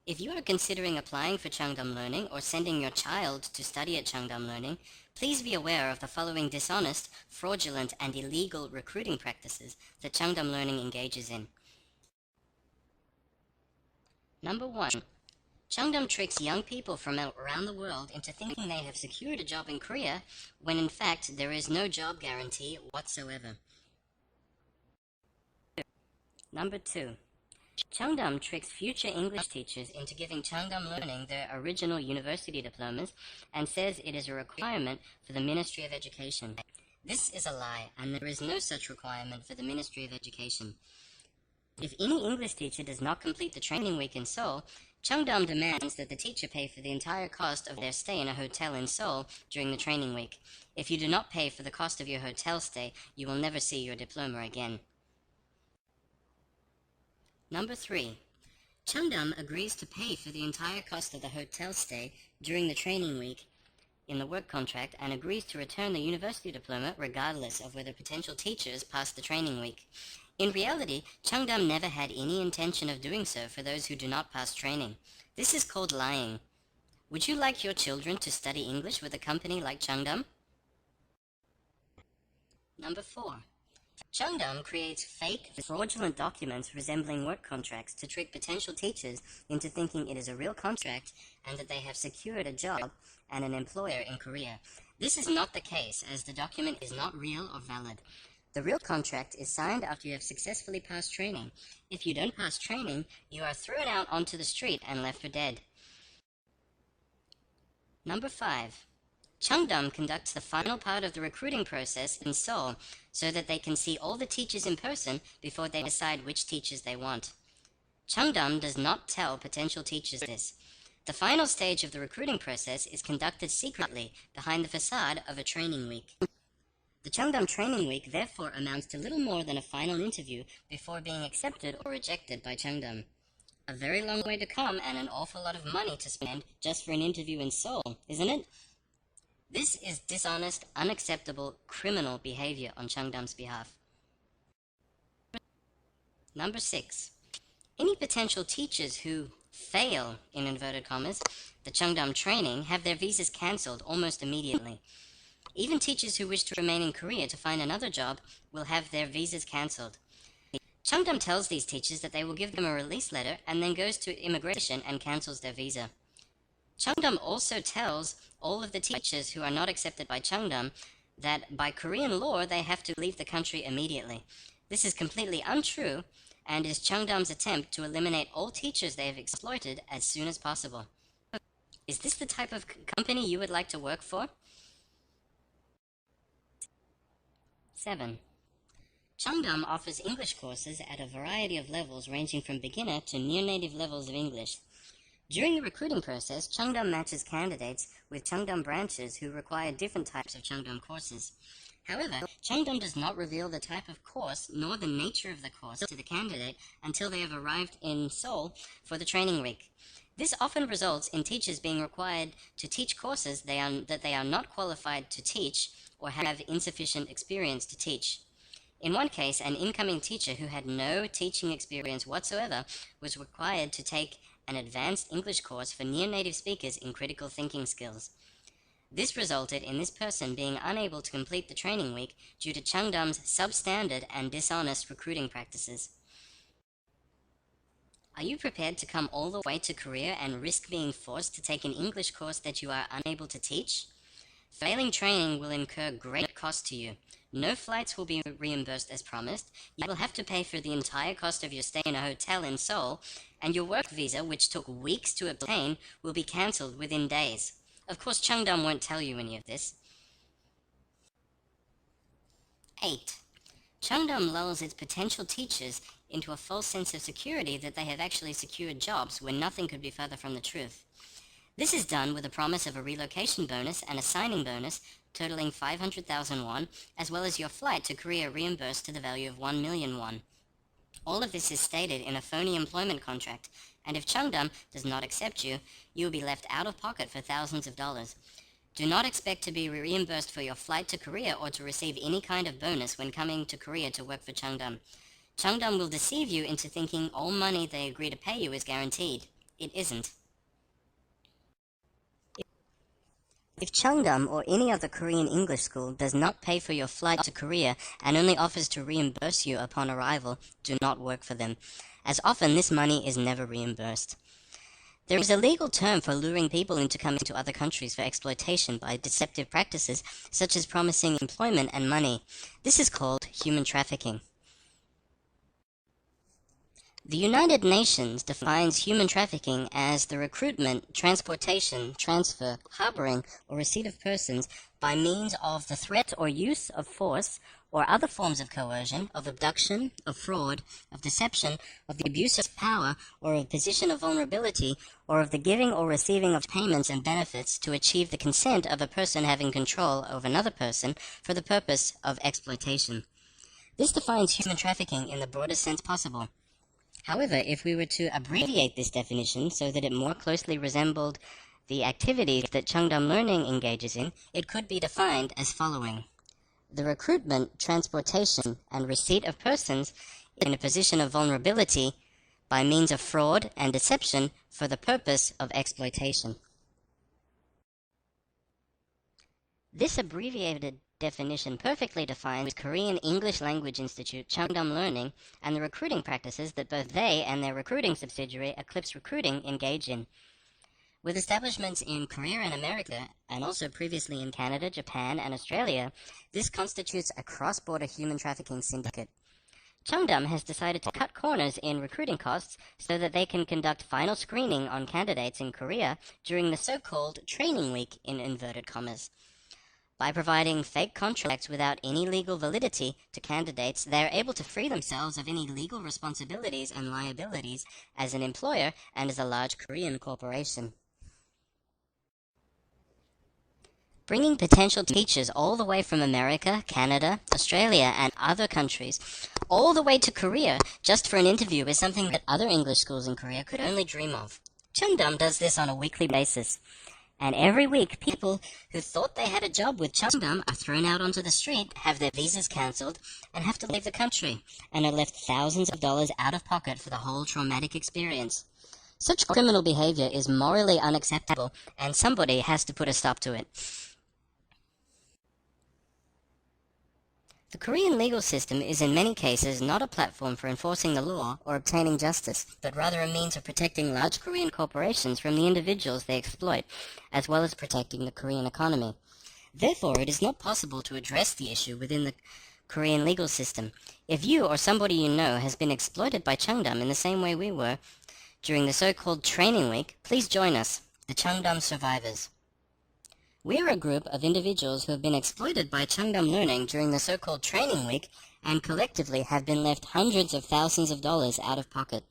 If you are considering applying for Changdam Learning or sending your child to study at Changdam Learning, please be aware of the following dishonest, fraudulent, and illegal recruiting practices that Changdam Learning engages in. Number 1. Changdam tricks young people from around the world into thinking they have secured a job in Korea when in fact there is no job guarantee whatsoever. Number 2. Changdam tricks future English teachers into giving Changdam Learning their original university diplomas and says it is a requirement for the Ministry of Education. This is a lie, and there is no such requirement for the Ministry of Education. If any English teacher does not complete the training week in Seoul, Changdam demands that the teacher pay for the entire cost of their stay in a hotel in Seoul during the training week. If you do not pay for the cost of your hotel stay, you will never see your diploma again. Number 3. Changdam agrees to pay for the entire cost of the hotel stay during the training week in the work contract and agrees to return the university diploma regardless of whether potential teachers pass the training week. In reality, Changdam never had any intention of doing so for those who do not pass training. This is called lying. Would you like your children to study English with a company like Changdam? Number 4. Changdam creates fake, fraudulent documents resembling work contracts to trick potential teachers into thinking it is a real contract and that they have secured a job and an employer in Korea. This is not the case, as the document is not real or valid. The real contract is signed after you have successfully passed training. If you don't pass training, you are thrown out onto the street and left for dead. Number 5. Changdam conducts the final part of the recruiting process in Seoul so that they can see all the teachers in person before they decide which teachers they want. Changdam does not tell potential teachers this. The final stage of the recruiting process is conducted secretly behind the facade of a training week. The Changdam training week therefore amounts to little more than a final interview before being accepted or rejected by Changdam. A very long way to come and an awful lot of money to spend just for an interview in Seoul, isn't it? This is dishonest, unacceptable, criminal behavior on Changdam's behalf. Number 6. Any potential teachers who fail, in inverted commas, the Changdam training have their visas cancelled almost immediately. Even teachers who wish to remain in Korea to find another job will have their visas cancelled. Changdam tells these teachers that they will give them a release letter and then goes to immigration and cancels their visa. Changdam also tells all of the teachers who are not accepted by Changdam that by Korean law they have to leave the country immediately. This is completely untrue and is Changdam's attempt to eliminate all teachers they have exploited as soon as possible. Is this the type of company you would like to work for? 7. Changdam offers English courses at a variety of levels ranging from beginner to near-native levels of English. During the recruiting process, Changdam matches candidates with Changdam branches who require different types of Changdam courses. However, Changdam does not reveal the type of course nor the nature of the course to the candidate until they have arrived in Seoul for the training week. This often results in teachers being required to teach courses that they are not qualified to teach or have insufficient experience to teach. In one case, an incoming teacher who had no teaching experience whatsoever was required to take an advanced English course for near-native speakers in critical thinking skills. This resulted in this person being unable to complete the training week due to Changdam's substandard and dishonest recruiting practices. Are you prepared to come all the way to Korea and risk being forced to take an English course that you are unable to teach? Failing training will incur great cost to you. No flights will be reimbursed as promised. You will have to pay for the entire cost of your stay in a hotel in Seoul, and your work visa, which took weeks to obtain, will be cancelled within days. Of course, Changdam won't tell you any of this. 8. Changdam lulls its potential teachers into a false sense of security that they have actually secured jobs when nothing could be further from the truth. This is done with a promise of a relocation bonus and a signing bonus totaling 500,000 won, as well as your flight to Korea reimbursed to the value of 1 million won. All of this is stated in a phony employment contract, and if Changdam does not accept you, you will be left out of pocket for thousands of dollars. Do not expect to be reimbursed for your flight to Korea or to receive any kind of bonus when coming to Korea to work for Changdam. Changdam will deceive you into thinking all money they agree to pay you is guaranteed. it isn't. If Changdam or any other Korean English school does not pay for your flight to Korea and only offers to reimburse you upon arrival, do not work for them, as often this money is never reimbursed. There is a legal term for luring people into coming to other countries for exploitation by deceptive practices such as promising employment and money. This is called human trafficking. The United Nations defines human trafficking as the recruitment, transportation, transfer, harboring, or receipt of persons by means of the threat or use of force or other forms of coercion, of abduction, of fraud, of deception, of the abuse of power, or of position of vulnerability, or of the giving or receiving of payments and benefits to achieve the consent of a person having control over another person for the purpose of exploitation. This defines human trafficking in the broadest sense possible. However, if we were to abbreviate this definition so that it more closely resembled the activities that Changdam Learning engages in, it could be defined as following. The recruitment, transportation, and receipt of persons in a position of vulnerability by means of fraud and deception for the purpose of exploitation. This abbreviated definition perfectly defines Korean English Language Institute Changdam Learning and the recruiting practices that both they and their recruiting subsidiary Eclipse Recruiting engage in. With establishments in Korea and America, and also previously in Canada, Japan, and Australia, this constitutes a cross-border human trafficking syndicate. Changdam has decided to cut corners in recruiting costs so that they can conduct final screening on candidates in Korea during the so-called training week in inverted commas. By providing fake contracts without any legal validity to candidates, they are able to free themselves of any legal responsibilities and liabilities as an employer and as a large Korean corporation. Bringing potential teachers all the way from America, Canada, Australia, and other countries, all the way to Korea just for an interview is something that other English schools in Korea could only dream of. Changdam does this on a weekly basis. And every week, people who thought they had a job with Changdam are thrown out onto the street, have their visas cancelled, and have to leave the country, and are left thousands of dollars out of pocket for the whole traumatic experience. Such criminal behavior is morally unacceptable, and somebody has to put a stop to it. The Korean legal system is in many cases not a platform for enforcing the law or obtaining justice, but rather a means of protecting large Korean corporations from the individuals they exploit, as well as protecting the Korean economy. Therefore, it is not possible to address the issue within the Korean legal system. If you or somebody you know has been exploited by Changdam in the same way we were during the so-called training week, please join us, the Changdam survivors. We are a group of individuals who have been exploited by Changdam Learning during the so-called training week and collectively have been left hundreds of thousands of dollars out of pocket.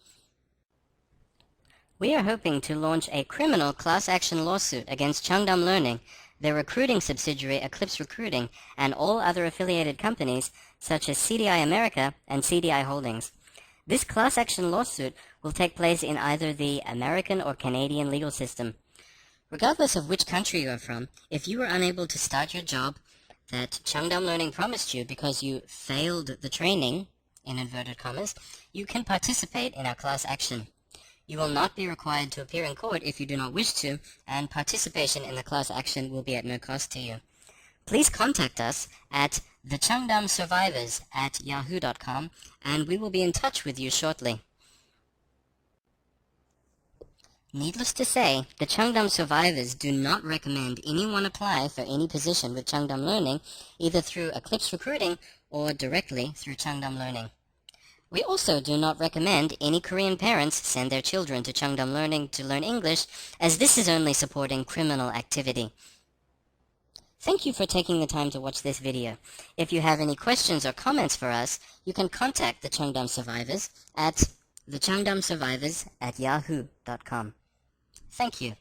We are hoping to launch a criminal class action lawsuit against Changdam Learning, their recruiting subsidiary Eclipse Recruiting, and all other affiliated companies such as CDI America and CDI Holdings. This class action lawsuit will take place in either the American or Canadian legal system. Regardless of which country you are from, if you were unable to start your job that Changdam Learning promised you because you failed the training, in inverted commas, you can participate in our class action. You will not be required to appear in court if you do not wish to, and participation in the class action will be at no cost to you. Please contact us at thechangdamsurvivors@yahoo.com, and we will be in touch with you shortly. Needless to say, the Changdam survivors do not recommend anyone apply for any position with Changdam Learning, either through Eclipse Recruiting or directly through Changdam Learning. We also do not recommend any Korean parents send their children to Changdam Learning to learn English, as this is only supporting criminal activity. Thank you for taking the time to watch this video. If you have any questions or comments for us, you can contact the Changdam survivors at thechangdamsurvivors@yahoo.com. Thank you.